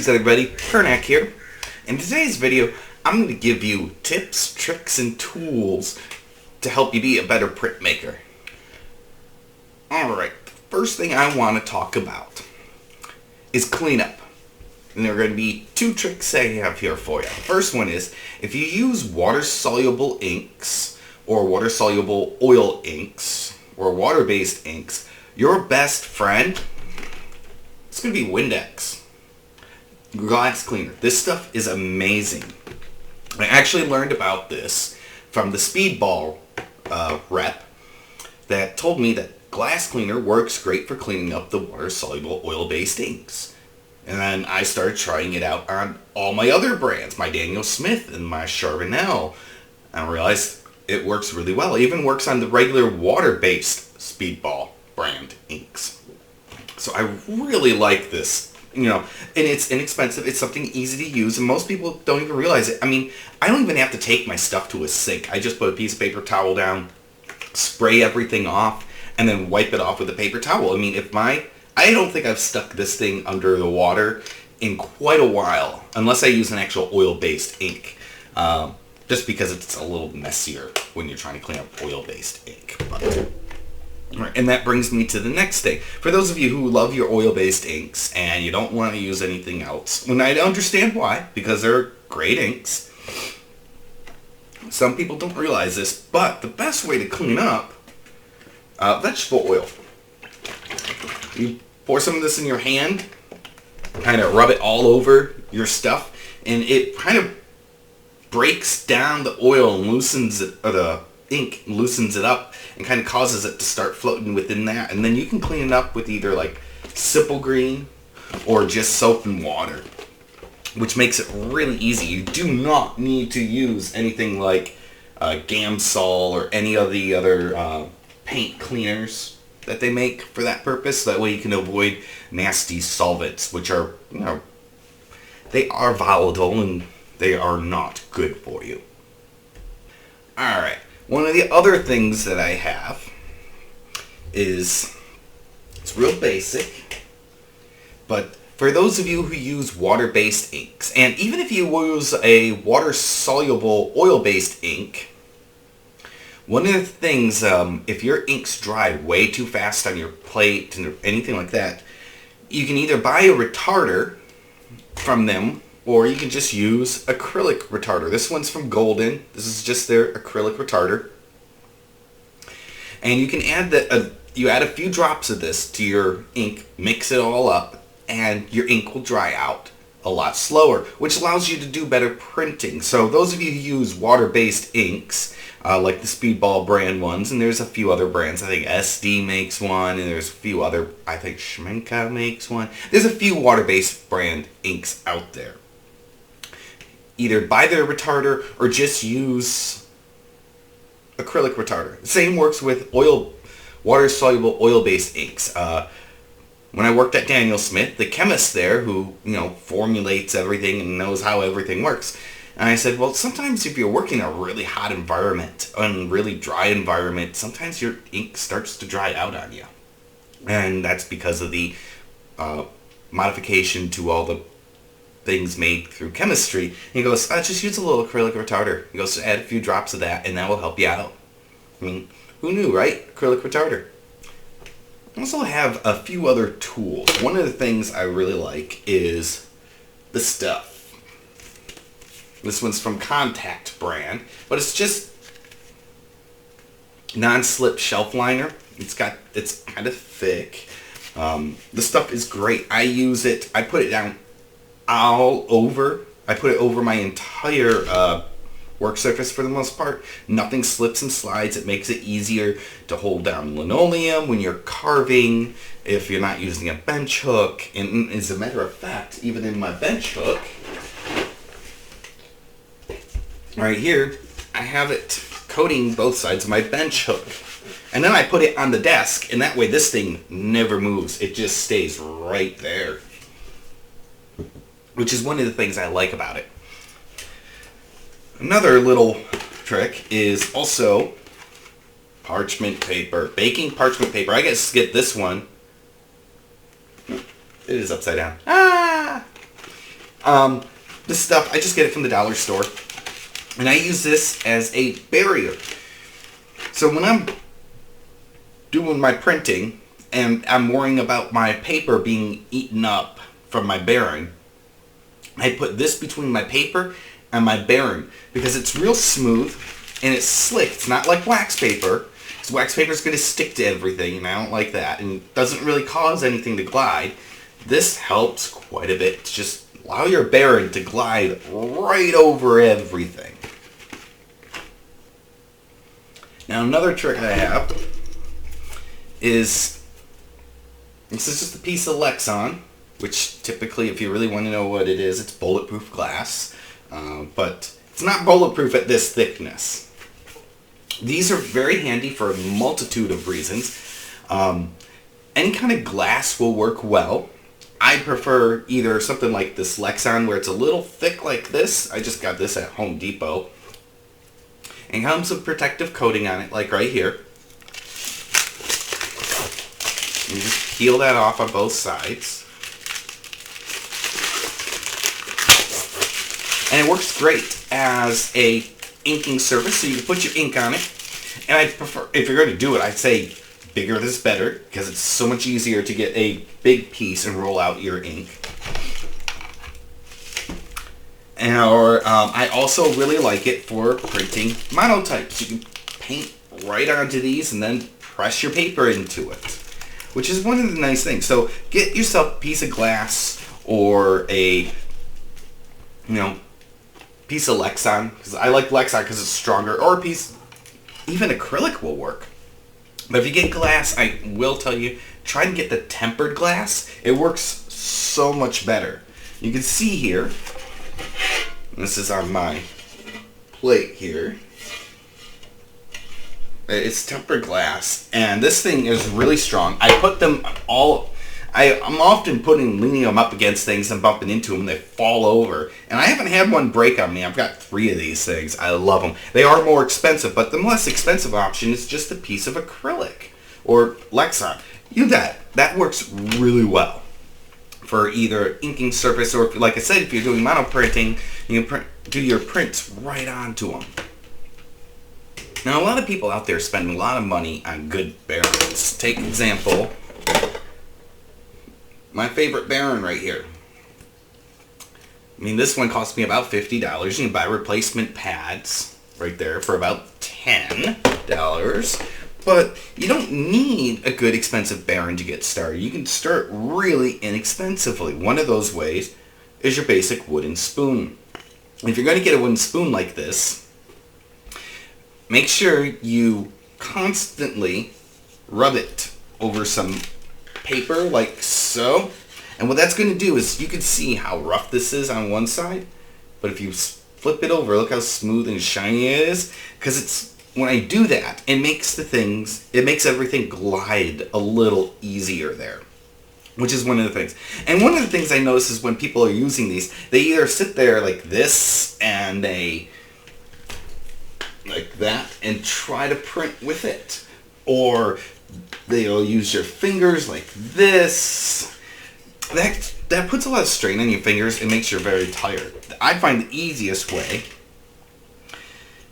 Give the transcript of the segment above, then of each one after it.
Greetings everybody, Kernak here. In today's video, I'm going to give you tips, tricks, and tools to help you be a better printmaker. Alright, the first thing I want to talk about is cleanup. And there are going to be two tricks I have here for you. The first one is, if you use water-soluble inks, or water-soluble oil inks, or water-based inks, your best friend is going to be Windex. Glass cleaner. This stuff is amazing. I actually learned about this from the Speedball rep that told me that glass cleaner works great for cleaning up the water-soluble oil-based inks. And then I started trying it out on all my other brands, my Daniel Smith and my Charbonnel. And I realized it works really well. It even works on the regular water-based Speedball brand inks. So I really like this. You know, and it's inexpensive, it's something easy to use, and most people don't even realize it. I mean, I don't even have to take my stuff to a sink. I just put a piece of paper towel down, spray everything off, and then wipe it off with a paper towel. I mean, I don't think I've stuck this thing under the water in quite a while, unless I use an actual oil-based ink. Just because it's a little messier when you're trying to clean up oil-based ink. And that brings me to the next thing. For those of you who love your oil-based inks and you don't want to use anything else, and I understand why, because they're great inks. Some people don't realize this, but the best way to clean up vegetable oil. You pour some of this in your hand, kind of rub it all over your stuff, and it kind of breaks down the oil and loosens it, or the ink loosens it up and kind of causes it to start floating within that, and then you can clean it up with either like simple green or just soap and water, which makes it really easy. You do not need to use anything like Gamsol or any of the other paint cleaners that they make for that purpose. That way you can avoid nasty solvents, which are, you know, they are volatile and they are not good for you. Alright. One of the other things that I have is, it's real basic, but for those of you who use water-based inks, and even if you use a water-soluble oil-based ink, one of the things, if your inks dry way too fast on your plate and anything like that, you can either buy a retarder from them, or you can just use acrylic retarder. This one's from Golden. This is just their acrylic retarder. And you can add you add a few drops of this to your ink, mix it all up, and your ink will dry out a lot slower, which allows you to do better printing. So those of you who use water-based inks, like the Speedball brand ones, and there's a few other brands. I think SD makes one, and there's a few other, I think Schminka makes one. There's a few water-based brand inks out there. Either buy their retarder or just use acrylic retarder. Same works with water-soluble oil-based inks. When I worked at Daniel Smith, the chemist there who, you know, formulates everything and knows how everything works, and I said, well, sometimes if you're working in a really hot environment, a really dry environment, sometimes your ink starts to dry out on you. And that's because of the modification to all the things made through chemistry. And he goes, just use a little acrylic retarder. He goes, add a few drops of that and that will help you out. I mean, who knew, right? Acrylic retarder. I also have a few other tools. One of the things I really like is the stuff. This one's from Contact brand, but it's just non-slip shelf liner. It's kind of thick. The stuff is great. I use it, I put it down all over. I put it over my entire work surface for the most part. Nothing slips and slides. It makes it easier to hold down linoleum when you're carving, if you're not using a bench hook. And as a matter of fact, even in my bench hook, right here, I have it coating both sides of my bench hook. And then I put it on the desk, and that way this thing never moves. It just stays right there, which is one of the things I like about it. Another little trick is also parchment paper. Baking parchment paper. I guess get this one. It is upside down. Ah! This stuff, I just get it from the dollar store. And I use this as a barrier. So when I'm doing my printing and I'm worrying about my paper being eaten up from my bearing, I put this between my paper and my bearing because it's real smooth and it's slick. It's not like wax paper, because wax paper is going to stick to everything, and I don't like that, and it doesn't really cause anything to glide. This helps quite a bit to just allow your bearing to glide right over everything. Now another trick I have is, this is just a piece of Lexan, which typically, if you really want to know what it is, it's bulletproof glass. But it's not bulletproof at this thickness. These are very handy for a multitude of reasons. Any kind of glass will work well. I prefer either something like this Lexan where it's a little thick like this. I just got this at Home Depot. And comes with protective coating on it, like right here. You just peel that off on both sides. And it works great as a inking surface, so you can put your ink on it. And I prefer, if you're going to do it, I'd say bigger is better, because it's so much easier to get a big piece and roll out your ink. Or I also really like it for printing monotypes. You can paint right onto these and then press your paper into it, which is one of the nice things. So get yourself a piece of glass or a, piece of Lexan, because I like Lexan because it's stronger, or a piece, even acrylic will work. But if you get glass, I will tell you, try and get the tempered glass. It works so much better. You can see here, this is on my plate here, it's tempered glass, and this thing is really strong. I put them all, I'm often leaning them up against things and bumping into them and they fall over. And I haven't had one break on me. I've got 3 of these things. I love them. They are more expensive, but the less expensive option is just a piece of acrylic or Lexan. That works really well for either inking surface, or like I said, if you're doing mono printing, you can do your prints right onto them. Now, a lot of people out there spending a lot of money on good bearings. Take example, my favorite bearing right here. I mean, this one cost me about $50. You can buy replacement pads right there for about $10. But you don't need a good expensive bearing to get started. You can start really inexpensively. One of those ways is your basic wooden spoon. If you're going to get a wooden spoon like this, make sure you constantly rub it over some paper like so. And what that's going to do is, you can see how rough this is on one side, but if you flip it over, look how smooth and shiny it is. Because it's, when I do that, it makes everything glide a little easier there, which is one of the things. And one of the things I notice is when people are using these, they either sit there like this and like that and try to print with it, or they'll use your fingers like this. That puts a lot of strain on your fingers and makes you very tired. I find the easiest way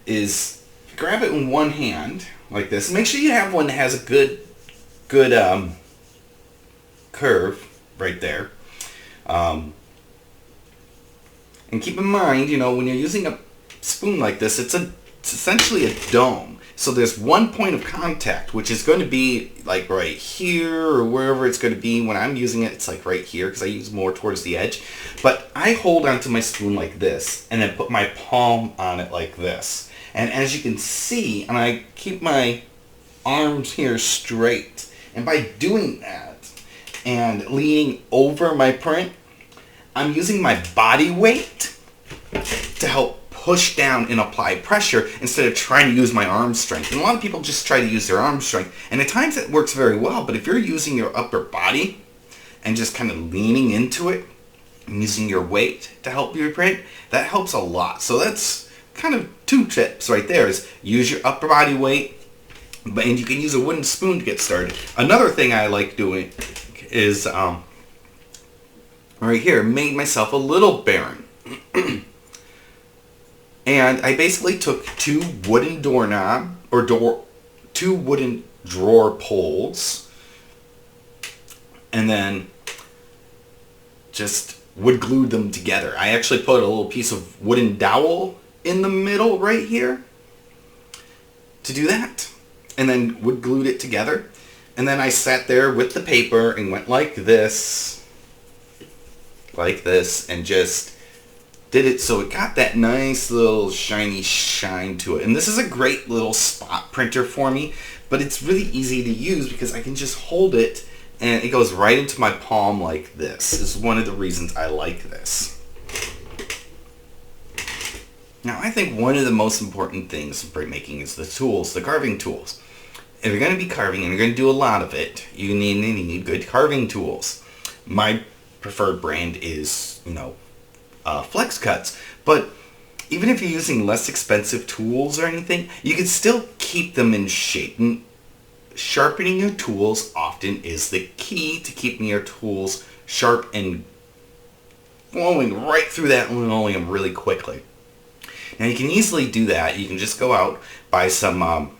is grab it in one hand like this. Make sure you have one that has a good curve right there. And keep in mind, when you're using a spoon like this, it's essentially a dome. So there's one point of contact, which is going to be like right here or wherever it's going to be. When I'm using it, it's like right here because I use more towards the edge. But I hold onto my spoon like this and then put my palm on it like this. And as you can see, and I keep my arms here straight. And by doing that and leaning over my print, I'm using my body weight to help push down and apply pressure instead of trying to use my arm strength. And a lot of people just try to use their arm strength. And at times it works very well, but if you're using your upper body and just kind of leaning into it and using your weight to help your print, that helps a lot. So that's kind of 2 tips right there, is use your upper body weight, and you can use a wooden spoon to get started. Another thing I like doing is right here, made myself a little bearing. And I basically took two wooden two wooden drawer pulls, and then just wood glued them together. I actually put a little piece of wooden dowel in the middle right here to do that, and then wood glued it together. And then I sat there with the paper and went like this, and just did it so it got that nice little shiny shine to it. And this is a great little spot printer for me, but it's really easy to use because I can just hold it and it goes right into my palm like this. This is one of the reasons I like this. Now, I think one of the most important things in printmaking is the tools, the carving tools. If you're going to be carving and you're going to do a lot of it, you need good carving tools. My preferred brand is, Flex Cuts. But even if you're using less expensive tools or anything, you can still keep them in shape. And sharpening your tools often is the key to keeping your tools sharp and flowing right through that linoleum really quickly. Now, you can easily do that. You can just go out, buy some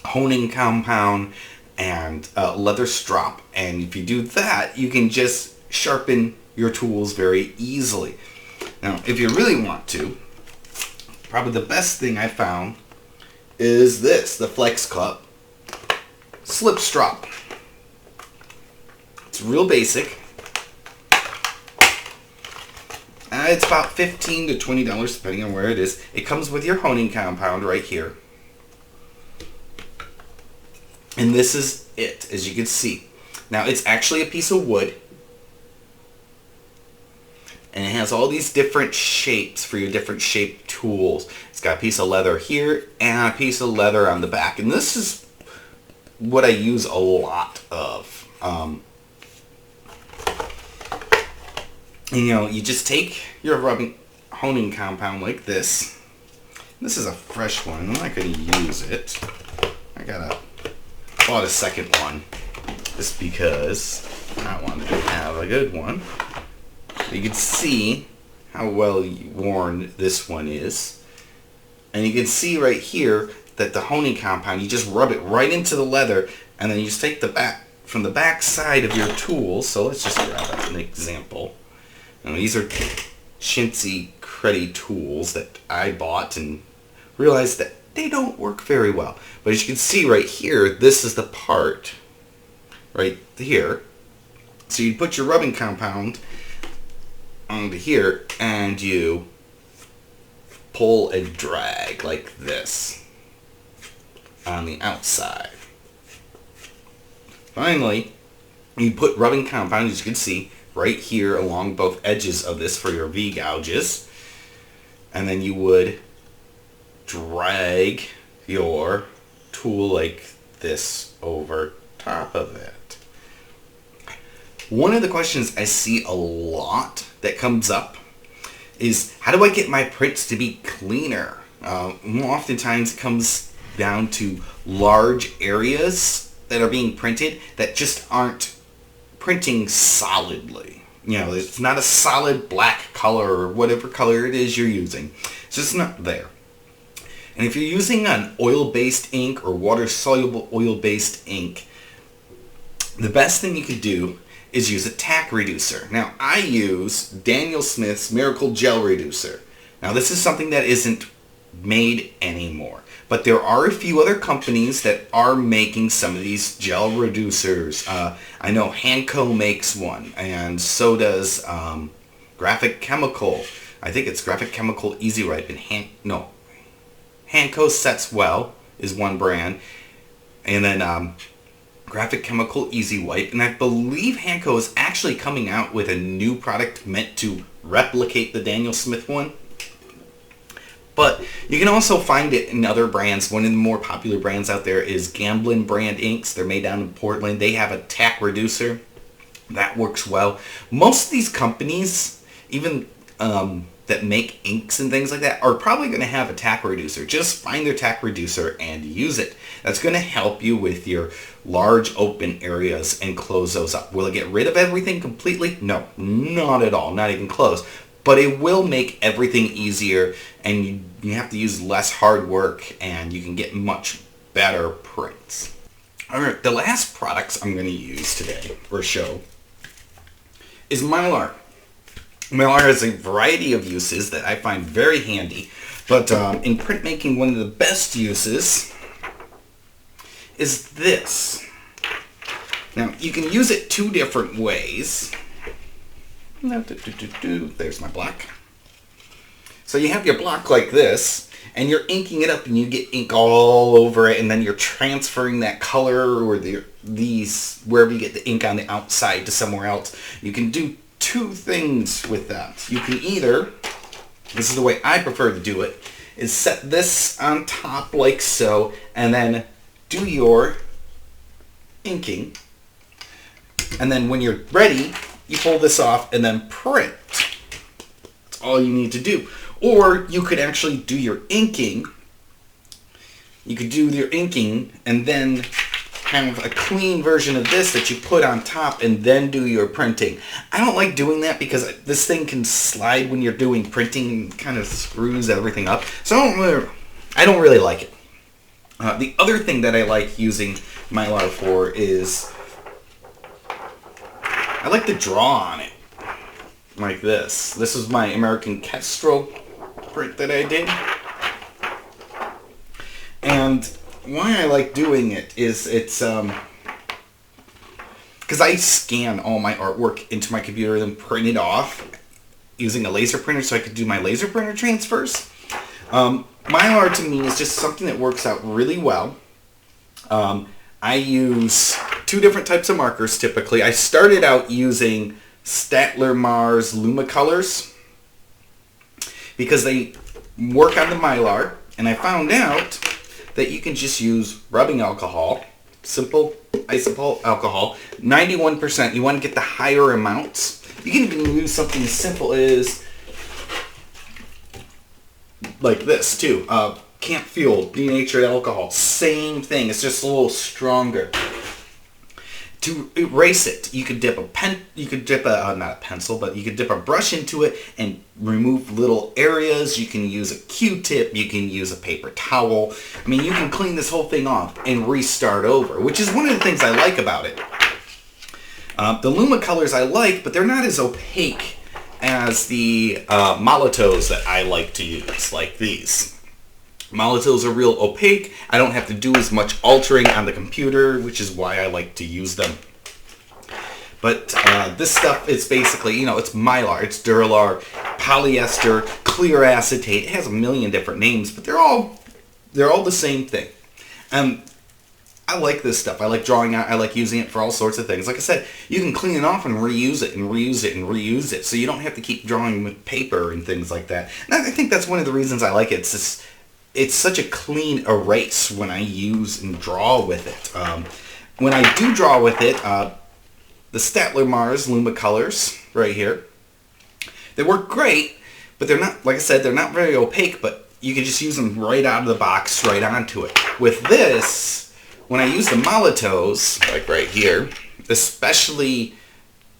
honing compound and leather strop, and if you do that, you can just sharpen your tools very easily. Now, if you really want to, probably the best thing I found is this, the Flex Cup slip strop. It's real basic. It's about $15 to $20 depending on where it is. It comes with your honing compound right here. And this is it, as you can see. Now, it's actually a piece of wood. And it has all these different shapes for your different shaped tools. It's got a piece of leather here and a piece of leather on the back. And this is what I use a lot of. You just take your honing compound like this. This is a fresh one. I'm not going to use it. Bought a second one just because I wanted to have a good one. You can see how well worn this one is. And you can see right here that the honing compound, you just rub it right into the leather, and then you just take the back from the back side of your tool. So let's just grab an example. These are chintzy, cruddy tools that I bought and realized that they don't work very well. But as you can see right here, this is the part right here. So you put your rubbing compound onto here and you pull and drag like this on the outside. Finally, you put rubbing compound, as you can see, right here along both edges of this for your V-gouges. And then you would drag your tool like this over top of it. One of the questions I see a lot that comes up is, how do I get my prints to be cleaner? Oftentimes it comes down to large areas that are being printed that just aren't printing solidly. It's not a solid black color or whatever color it is you're using. It's just not there. And if you're using an oil-based ink or water-soluble oil-based ink, the best thing you could do is use a tack reducer. Now, I use Daniel Smith's Miracle Gel Reducer. Now, this is something that isn't made anymore, but there are a few other companies that are making some of these gel reducers. I know Hanco makes one, and so does Graphic Chemical. I think it's Graphic Chemical Easy Ripe, and Hanco Sets Well is one brand, and then Graphic Chemical Easy Wipe, and I believe Hanco is actually coming out with a new product meant to replicate the Daniel Smith one. But you can also find it in other brands. One of the more popular brands out there is Gamblin brand inks. They're made down in Portland. They have a tack reducer. That works well. Most of these companies, even that make inks and things like that, are probably going to have a tack reducer. Just find their tack reducer and use it. That's going to help you with your large open areas and close those up. Will it get rid of everything completely? No, not at all. Not even close. but it will make everything easier, and you have to use less hard work, and you can get much better prints. Alright, the last products I'm going to use today for show is mylar. Mylar has a variety of uses that I find very handy, but in printmaking, one of the best uses is this. Now, you can use it two different ways. There's my block. So you have your block like this, and you're inking it up, and you get ink all over it, and then you're transferring that color or these wherever you get the ink on the outside to somewhere else. You can do two things with that. You can either, this is the way I prefer to do it, is set this on top like so, and then do your inking. And then when you're ready, you pull this off and then print. That's all you need to do. Or you could actually do your inking. You could do your inking and then have a clean version of this that you put on top and then do your printing. I don't like doing that because this thing can slide when you're doing printing and kind of screws everything up. So I don't really like it. The other thing that I like using mylar for is I like to draw on it like this. This is my American Kestrel print that I did. And why I like doing it is it's because I scan all my artwork into my computer and then print it off using a laser printer so I could do my laser printer transfers. Mylar to me is just something that works out really well. I use two different types of markers typically. I started out using Staedtler Mars Lumicolors because they work on the mylar, and I found out that you can just use rubbing alcohol, simple isopropyl alcohol, 91%. You want to get the higher amounts. You can even use something as simple as like this too. Camp Fuel, denatured alcohol, same thing. It's just a little stronger. To erase it, you could dip not a pencil, but you could dip a brush into it and remove little areas. You can use a Q-tip, you can use a paper towel. I mean, you can clean this whole thing off and restart over, which is one of the things I like about it. The Lumicolors I like, but they're not as opaque as the Molitos that I like to use, like these. Molitos are real opaque. I don't have to do as much altering on the computer, which is why I like to use them. But this stuff is basically, it's mylar, it's Duralar, polyester, clear acetate. It has a million different names, but they're all the same thing. I like this stuff. I like drawing out. I like using it for all sorts of things. Like I said, you can clean it off and reuse it and reuse it and reuse it, so you don't have to keep drawing with paper and things like that. And I think that's one of the reasons I like it. It's such a clean erase when I use and draw with it. When I do draw with it, the Staedtler Mars Lumicolors right here, they work great, but they're not, like I said, they're not very opaque, but you can just use them right out of the box, right onto it. With this, when I use the Molitos, like right here, especially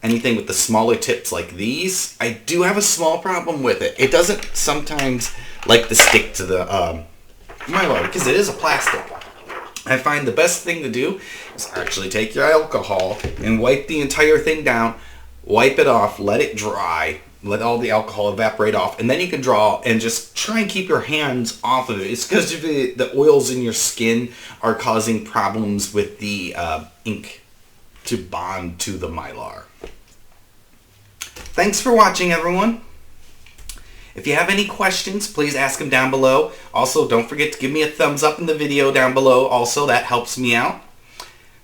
anything with the smaller tips like these, I do have a small problem with it. It doesn't sometimes like to stick to the mylar because it is a plastic. I find the best thing to do is actually take your alcohol and wipe the entire thing down, wipe it off, let it dry, let all the alcohol evaporate off, and then you can draw and just try and keep your hands off of it. It's because the oils in your skin are causing problems with the ink to bond to the mylar. Thanks for watching, everyone. If you have any questions, please ask them down below. Also, don't forget to give me a thumbs up in the video down below. Also, that helps me out.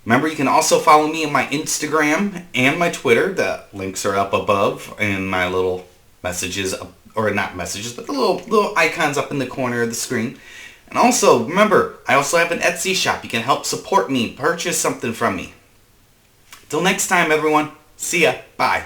Remember, you can also follow me on my Instagram and my Twitter. The links are up above and my little messages, or not messages, but the little icons up in the corner of the screen. And also, remember, I also have an Etsy shop. You can help support me, purchase something from me. Till next time, everyone. See ya. Bye.